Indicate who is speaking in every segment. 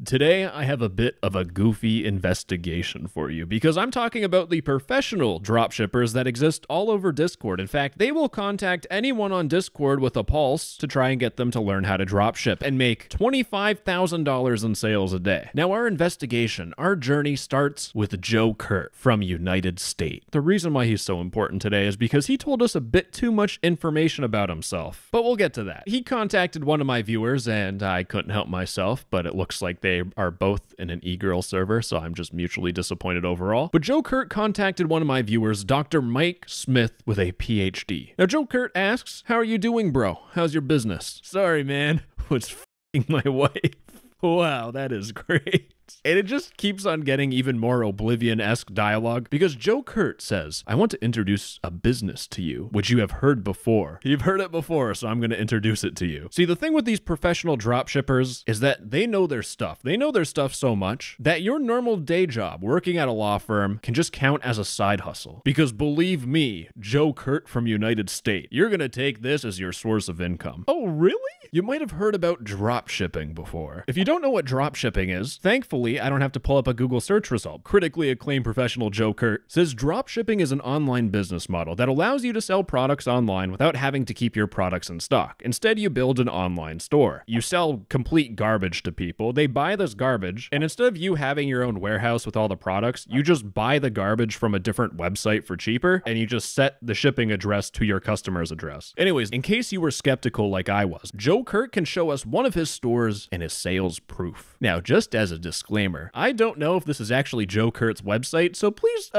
Speaker 1: Today, I have a bit of a goofy investigation for you because I'm talking about the professional dropshippers that exist all over Discord. In fact, they will contact anyone on Discord with a pulse to try and get them to learn how to dropship and make $25,000 in sales a day. Now, our investigation, our journey starts with Joe Kurt from United States. The reason why he's so important today is because he told us a bit too much information about himself, but we'll get to that. He contacted one of my viewers and I couldn't help myself, but it looks like they are both in an e-girl server, so I'm just mutually disappointed overall. But Joe Kurt contacted one of my viewers, Dr. Mike Smith with a PhD. Now, Joe Kurt asks, how are you doing, bro? How's your business? Sorry, man. Was f***ing my wife. Wow, that is great. And it just keeps on getting even more Oblivion-esque dialogue because Joe Kurt says, I want to introduce a business to you, which you have heard before. You've heard it before, so I'm going to introduce it to you. See, the thing with these professional dropshippers is that they know their stuff. They know their stuff so much that your normal day job working at a law firm can just count as a side hustle. Because believe me, Joe Kurt from United States, you're going to take this as your source of income. Oh, really? You might have heard about dropshipping before. If you don't know what dropshipping is, thankfully, I don't have to pull up a Google search result. Critically acclaimed professional Joe Kurt says dropshipping is an online business model that allows you to sell products online without having to keep your products in stock. Instead, you build an online store. You sell complete garbage to people. They buy this garbage, and instead of you having your own warehouse with all the products, you just buy the garbage from a different website for cheaper, and you just set the shipping address to your customer's address. Anyways, in case you were skeptical like I was, Joe Kurt can show us one of his stores and his sales proof. Now, just as a disclaimer, I don't know if this is actually Joe Kurt's website, so please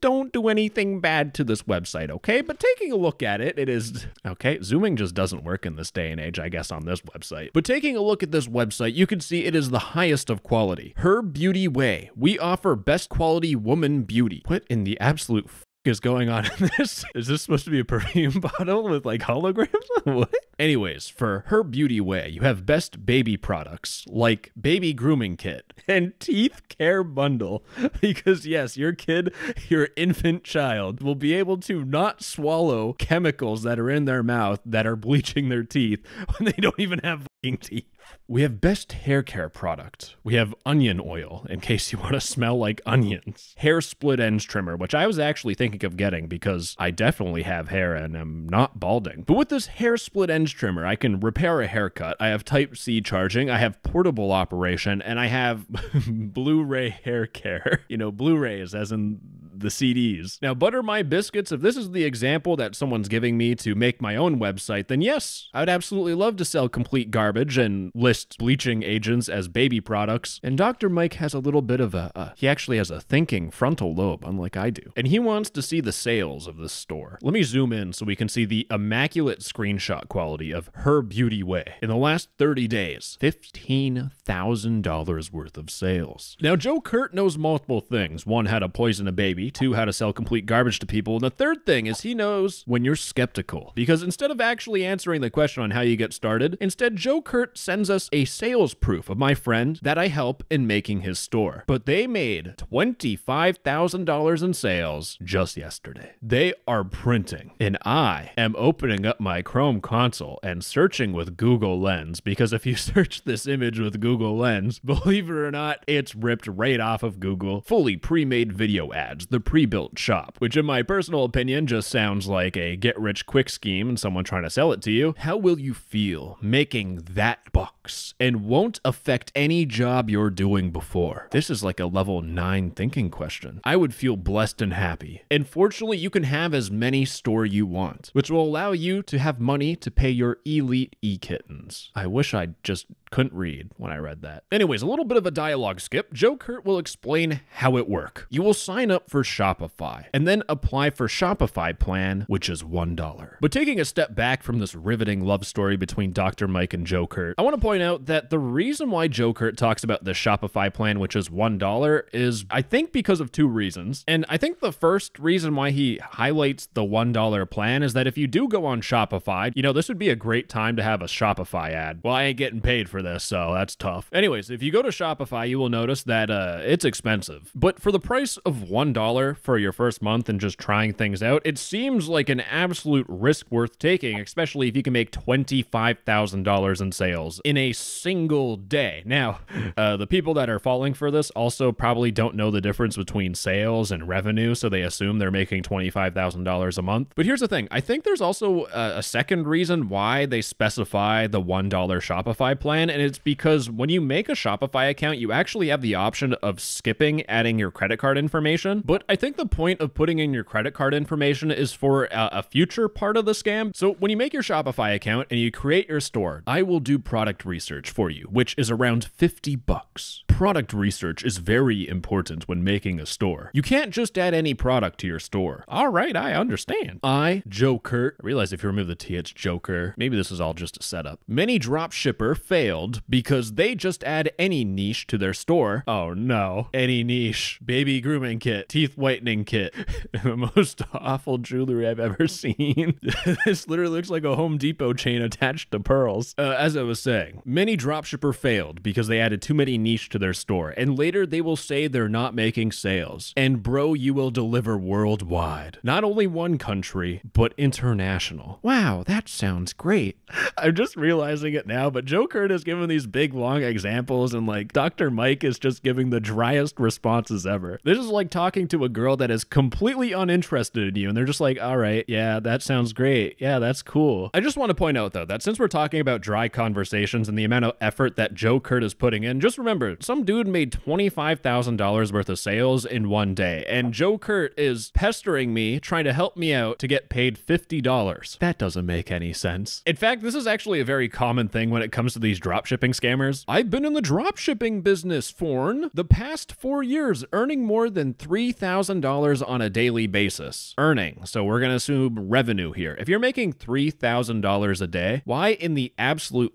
Speaker 1: don't do anything bad to this website, okay? But taking a look at it, it is... Okay, zooming just doesn't work in this day and age, I guess, on this website. But taking a look at this website, you can see it is the highest of quality. Her Beauty Way. We offer best quality woman beauty. What in the absolute is going on in this? Is this supposed to be a perfume bottle with like holograms? What? Anyways, for Her Beauty Way, you have best baby products like baby grooming kit and teeth care bundle. Because yes, your kid, your infant child will be able to not swallow chemicals that are in their mouth that are bleaching their teeth when they don't even have fucking teeth. We have best hair care product. We have onion oil, in case you want to smell like onions. Hair split ends trimmer, which I was actually thinking of getting because I definitely have hair and I'm not balding. But with this hair split ends trimmer, I can repair a haircut. I have Type-C charging, I have portable operation, and I have Blu-ray hair care. You know, Blu-rays as in the CDs. Now, butter my biscuits, if this is the example that someone's giving me to make my own website, then yes, I'd absolutely love to sell complete garbage and list bleaching agents as baby products. And Dr. Mike has a little bit of he actually has a thinking frontal lobe, unlike I do. And he wants to see the sales of this store. Let me zoom in so we can see the immaculate screenshot quality of Her Beauty Way. In the last 30 days, $15,000 worth of sales. Now, Joe Kurt knows multiple things. One, how to poison a baby. Two, how to sell complete garbage to people. And the third thing is he knows when you're skeptical. Because instead of actually answering the question on how you get started, instead Joe Kurt sends us a sales proof of my friend that I help in making his store. But they made $25,000 in sales just yesterday. They are printing. And I am opening up my Chrome console and searching with Google Lens, because if you search this image with Google Lens, believe it or not, it's ripped right off of Google. Fully pre-made video ads. The pre-built shop, which in my personal opinion just sounds like a get-rich-quick scheme and someone trying to sell it to you. How will you feel making that bucks and won't affect any job you're doing before? This is like a level 9 thinking question. I would feel blessed and happy. And fortunately, you can have as many store you want, which will allow you to have money to pay your elite e-kittens. I wish I just couldn't read when I read that. Anyways, a little bit of a dialogue skip. Joe Kurt will explain how it works. You will sign up for Shopify and then apply for Shopify plan, which is $1. But taking a step back from this riveting love story between Dr. Mike and Joe Kurt, I want to point out that the reason why Joe Kurt talks about the Shopify plan, which is $1, is I think because of two reasons. And I think the first reason why he highlights the $1 plan is that if you do go on Shopify, you know, this would be a great time to have a Shopify ad. Well, I ain't getting paid for this, so that's tough. Anyways, if you go to Shopify, you will notice that it's expensive. But for the price of $1 for your first month and just trying things out, it seems like an absolute risk worth taking, especially if you can make $25,000 in sales in a single day. Now, the people that are falling for this also probably don't know the difference between sales and revenue, so they assume they're making $25,000 a month. But here's the thing. I think there's also a second reason why they specify the $1 Shopify plan, and it's because when you make a Shopify account, you actually have the option of skipping adding your credit card information. But I think the point of putting in your credit card information is for a future part of the scam. So when you make your Shopify account and you create your store, I will do product research for you, which is around 50 bucks. Product research is very important when making a store. You can't just add any product to your store. All right, I understand. Joe Kurt, I realize if you remove the T, it's Joker. Maybe this is all just a setup. Many dropshipper failed because they just add any niche to their store. Oh no, any niche. Baby grooming kit, teeth whitening kit, the most awful jewelry I've ever seen. This literally looks like a Home Depot chain attached to pearls. As I was saying, many dropshipper failed because they added too many niche to their store, and later they will say they're not making sales. And bro, you will deliver worldwide. Not only one country, but international. Wow, that sounds great. I'm just realizing it now, but Joe Kurt has given these big, long examples, and like Dr. Mike is just giving the driest responses ever. This is like talking to a girl that is completely uninterested in you, and they're just like, all right, yeah, that sounds great. Yeah, that's cool. I just want to point out, though, that since we're talking about dry conversations and the amount of effort that Joe Kurt is putting in, just remember, some dude made $25,000 worth of sales in one day, and Joe Kurt is pestering me, trying to help me out to get paid $50. That doesn't make any sense. In fact, this is actually a very common thing when it comes to these dropshipping scammers. I've been in the dropshipping business for the past 4 years, earning more than $3,000 on a daily basis. Earning, so we're gonna assume revenue here. If you're making $3,000 a day, why in the absolute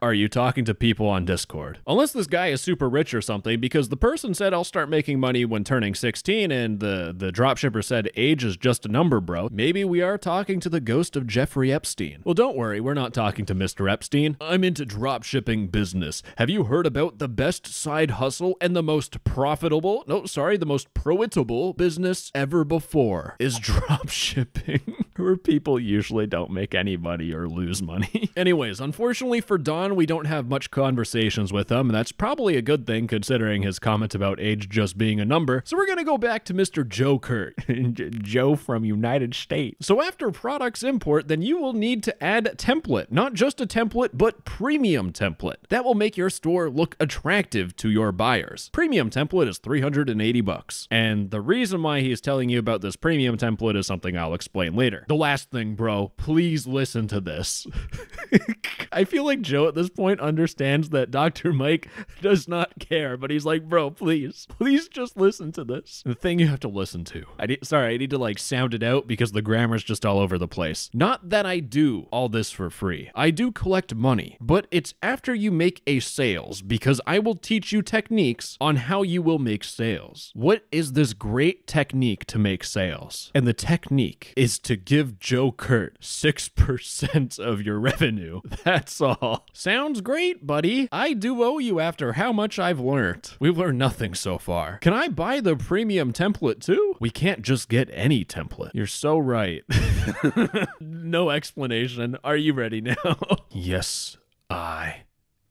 Speaker 1: are you talking to people on Discord? Unless this guy is super rich or something, because the person said I'll start making money when turning 16, and the dropshipper said age is just a number, bro. Maybe we are talking to the ghost of Jeffrey Epstein. Well, don't worry, we're not talking to Mr. Epstein. I'm into dropshipping business. Have you heard about the best side hustle and the most profitable, the most profitable business ever before is dropshipping, where people usually don't make any money or lose money. Anyways, unfortunately for Don, we don't have much conversations with him, and that's probably a good thing considering his comment about age just being a number. So we're gonna go back to Mr. Joe Kurt, Joe from United States. So after products import, then you will need to add template, not just a template, but premium template. That will make your store look attractive to your buyers. Premium template is 380 bucks. And the reason why he's telling you about this premium template is something I'll explain later. The last thing, bro, please listen to this. I feel like Joe at this point understands that Dr. Mike does not care, but he's like, bro, please just listen to this. The thing you have to listen to. I need to like sound it out because the grammar's just all over the place. Not that I do all this for free. I do collect money, but it's after you make a sales, because I will teach you techniques on how you will make sales. What is this great technique to make sales? And the technique is to give Joe Kurt 6% of your revenue. That's all. Sounds great, buddy. I do owe you after how much I've learned. We've learned nothing so far. Can I buy the premium template too? We can't just get any template. You're so right. No explanation. Are you ready now? Yes, I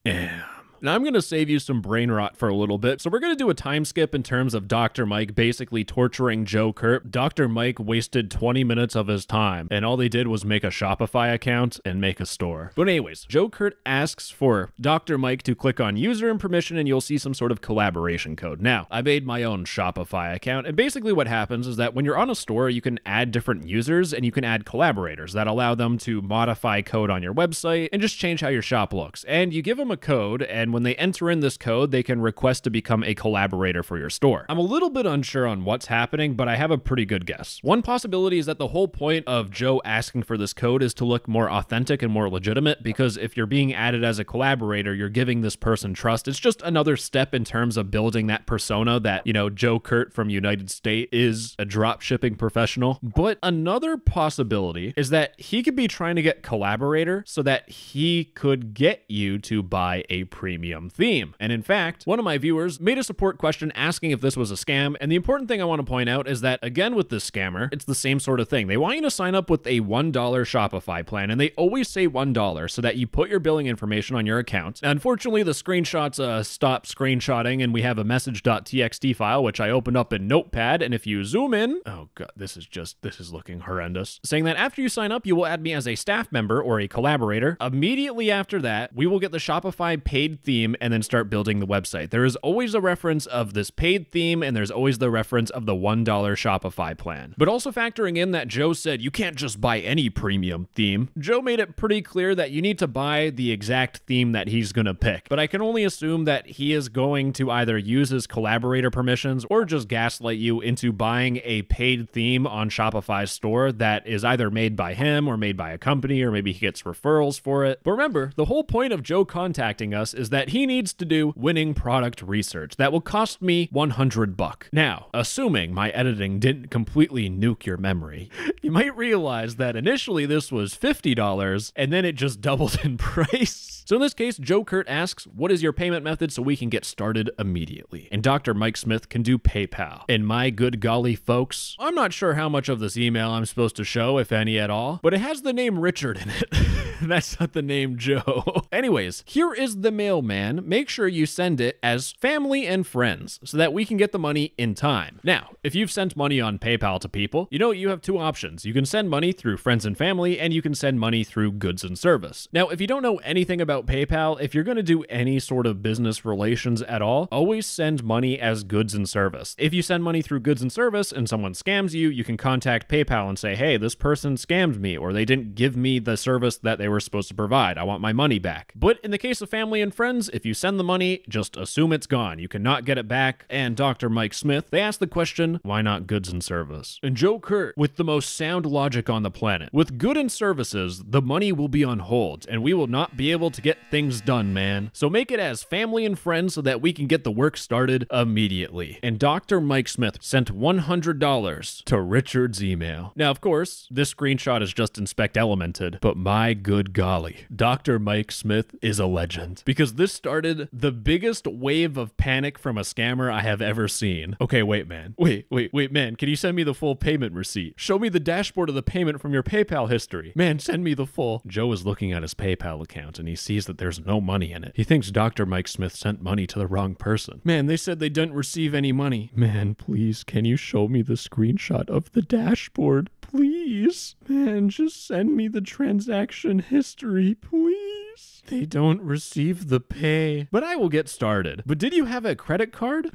Speaker 1: am. Now I'm going to save you some brain rot for a little bit. So we're going to do a time skip in terms of Dr. Mike basically torturing Joe Kurt. Dr. Mike wasted 20 minutes of his time, and all they did was make a Shopify account and make a store. But anyways, Joe Kurt asks for Dr. Mike to click on user and permission, and you'll see some sort of collaboration code. Now, I made my own Shopify account, and basically what happens is that when you're on a store, you can add different users and you can add collaborators that allow them to modify code on your website and just change how your shop looks. And you give them a code, and when they enter in this code, they can request to become a collaborator for your store. I'm a little bit unsure on what's happening, but I have a pretty good guess. One possibility is that the whole point of Joe asking for this code is to look more authentic and more legitimate, because if you're being added as a collaborator, you're giving this person trust. It's just another step in terms of building that persona that, you know, Joe Kurt from United States is a drop shipping professional. But another possibility is that he could be trying to get collaborator so that he could get you to buy a premium premium theme. And in fact, one of my viewers made a support question asking if this was a scam, and the important thing I want to point out is that, again, with this scammer, it's the same sort of thing. They want you to sign up with a $1 Shopify plan, and they always say $1 so that you put your billing information on your account. Now, unfortunately, the screenshots stopped screenshotting, and we have a message.txt file, which I opened up in Notepad, and if you zoom in, oh god, this is looking horrendous, saying that after you sign up, you will add me as a staff member or a collaborator. Immediately after that, we will get the Shopify paid theme and then start building the website. There is always a reference of this paid theme, and there's always the reference of the $1 Shopify plan. But also factoring in that Joe said you can't just buy any premium theme, Joe made it pretty clear that you need to buy the exact theme that he's gonna pick. But I can only assume that he is going to either use his collaborator permissions or just gaslight you into buying a paid theme on Shopify's store that is either made by him or made by a company, or maybe he gets referrals for it. But remember, the whole point of Joe contacting us is that he needs to do winning product research that will cost me $100. Now, assuming my editing didn't completely nuke your memory, you might realize that initially this was $50 and then it just doubled in price. So in this case, Joe Kurt asks, what is your payment method so we can get started immediately? And Dr. Mike Smith can do PayPal. And my good golly, folks, I'm not sure how much of this email I'm supposed to show, if any at all, but it has the name Richard in it. That's not the name Joe. Anyways, here is the mailman. Make sure you send it as family and friends so that we can get the money in time. Now, if you've sent money on PayPal to people, you know you have two options. You can send money through friends and family, and you can send money through goods and service. Now, if you don't know anything about PayPal, if you're going to do any sort of business relations at all, always send money as goods and service. If you send money through goods and service and someone scams you, you can contact PayPal and say, hey, this person scammed me, or they didn't give me the service that they were supposed to provide. I want my money back. But in the case of family and friends, if you send the money, just assume it's gone. You cannot get it back. And Dr. Mike Smith, they asked the question, why not goods and service? And Joe Kurt, with the most sound logic on the planet, with good and services, the money will be on hold, and we will not be able to get things done, man. So make it as family and friends so that we can get the work started immediately. And Dr. Mike Smith sent $100 to Richard's email. Now, of course, this screenshot is just inspect elemented, but my good golly, Dr. Mike Smith is a legend, because this started the biggest wave of panic from a scammer I have ever seen. Okay, wait, man. Wait, man. Can you send me the full payment receipt? Show me the dashboard of the payment from your PayPal history. Man, send me the full. Joe is looking at his PayPal account and he sees that there's no money in it. He thinks Dr. Mike Smith sent money to the wrong person. Man, they said they didn't receive any money. Man, please, can you show me the screenshot of the dashboard? Please. Man, just send me the transaction history, please. They don't receive the pay. But I will get started. But did you have a credit card?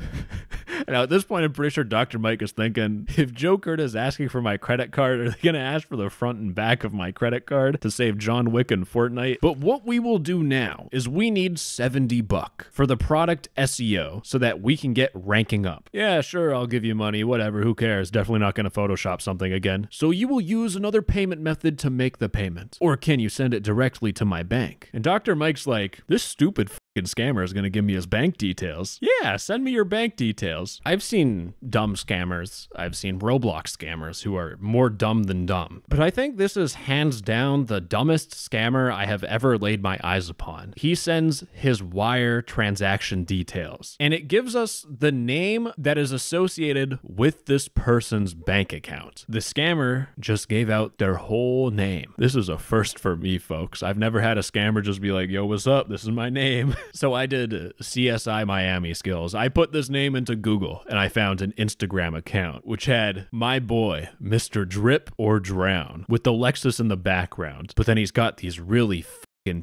Speaker 1: Now, at this point, I'm pretty sure Dr. Mike is thinking, if Joe Kurt is asking for my credit card, are they going to ask for the front and back of my credit card to save John Wick and Fortnite? But what we will do now is we need $70 for the product SEO so that we can get ranking up. Yeah, sure, I'll give you money, whatever, who cares? Definitely not going to Photoshop something again. So you will use another payment method to make the payment. Or can you send it directly to my bank? And Dr. Mike's like, this stupid scammer is going to give me his bank details. Yeah, send me your bank details. I've seen dumb scammers. I've seen Roblox scammers who are more dumb than dumb. But I think this is hands down the dumbest scammer I have ever laid my eyes upon. He sends his wire transaction details, and it gives us the name that is associated with this person's bank account. The scammer just gave out their whole name. This is a first for me, folks. I've never had a scammer just be like, yo, what's up? This is my name. So I did CSI Miami skills. I put this name into Google and I found an Instagram account which had my boy, Mr. Drip or Drown, with the Lexus in the background. But then he's got these really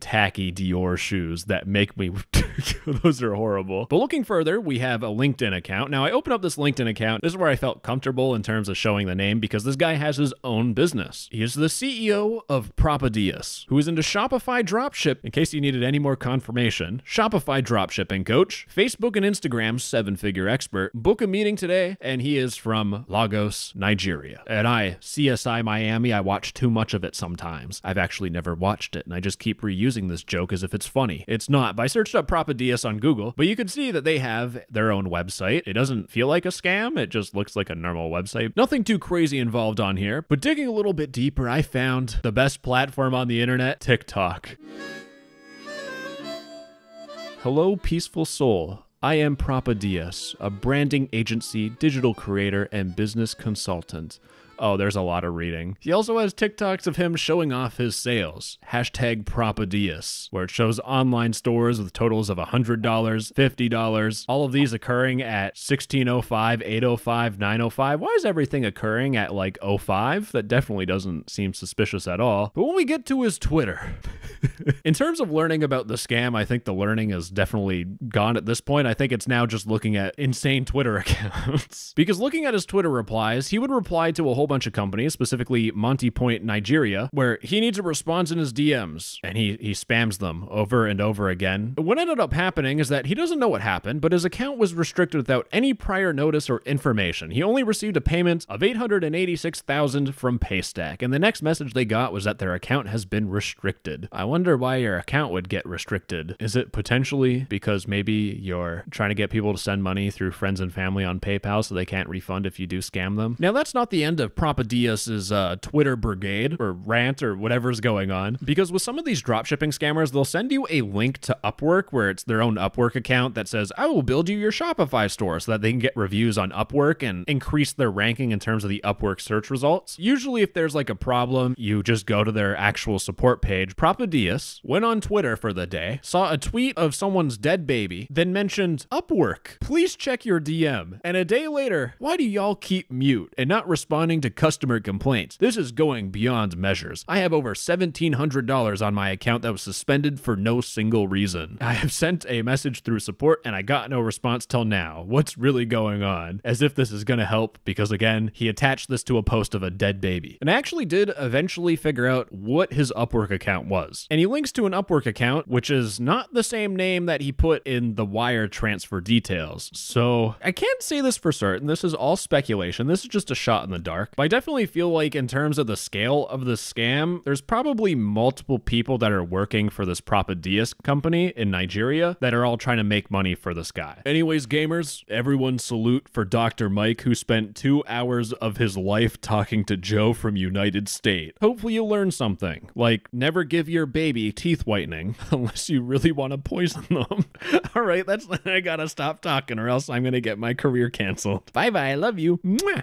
Speaker 1: tacky Dior shoes that make me those are horrible. But looking further, we have a LinkedIn account. Now I opened up this LinkedIn account. This is where I felt comfortable in terms of showing the name because this guy has his own business. He is the CEO of Propadius, who is into Shopify dropship. In case you needed any more confirmation, Shopify dropshipping coach, Facebook and Instagram 7-figure expert. Book a meeting today, and he is from Lagos, Nigeria. And CSI Miami, I watch too much of it sometimes. I've actually never watched it, and I just keep reusing this joke as if it's funny. It's not. But I searched up Propadius on Google, but you can see that they have their own website. It doesn't feel like a scam. It just looks like a normal website. Nothing too crazy involved on here, but digging a little bit deeper, I found the best platform on the internet, TikTok. Hello, peaceful soul. I am Propadius, a branding agency, digital creator, and business consultant. Oh, there's a lot of reading. He also has TikToks of him showing off his sales. Hashtag Propadius, where it shows online stores with totals of $100, $50, all of these occurring at 1605, 805, 905. Why is everything occurring at like 05? That definitely doesn't seem suspicious at all. But when we get to his Twitter, in terms of learning about the scam, I think the learning is definitely gone at this point. I think it's now just looking at insane Twitter accounts. Because looking at his Twitter replies, he would reply to a whole bunch of companies, specifically Monty Point Nigeria, where he needs a response in his DMs, and he spams them over and over again. What ended up happening is that he doesn't know what happened, but his account was restricted without any prior notice or information. He only received a payment of $886,000 from Paystack, and the next message they got was that their account has been restricted. I wonder why your account would get restricted. Is it potentially because maybe you're trying to get people to send money through friends and family on PayPal so they can't refund if you do scam them? Now, that's not the end of Propadius's Twitter brigade or rant or whatever's going on, because with some of these dropshipping scammers, they'll send you a link to Upwork where it's their own Upwork account that says, I will build you your Shopify store, so that they can get reviews on Upwork and increase their ranking in terms of the Upwork search results. Usually if there's like a problem, you just go to their actual support page. Propadius went on Twitter for the day, saw a tweet of someone's dead baby, then mentioned, Upwork, please check your DM. And a day later, why do y'all keep mute and not responding to customer complaints? This is going beyond measures. I have over $1,700 on my account that was suspended for no single reason. I have sent a message through support and I got no response till now. What's really going on? As if this is gonna help, because again, he attached this to a post of a dead baby. And I actually did eventually figure out what his Upwork account was. And he links to an Upwork account, which is not the same name that he put in the wire transfer details. So I can't say this for certain. This is all speculation. This is just a shot in the dark. But I definitely feel like in terms of the scale of the scam, there's probably multiple people that are working for this Propadius company in Nigeria that are all trying to make money for this guy. Anyways, gamers, everyone salute for Dr. Mike, who spent 2 hours of his life talking to Joe from United States. Hopefully you learned something, like never give your baby teeth whitening unless you really want to poison them. All right, I gotta stop talking or else I'm gonna get my career canceled. Bye-bye, I love you. Mwah.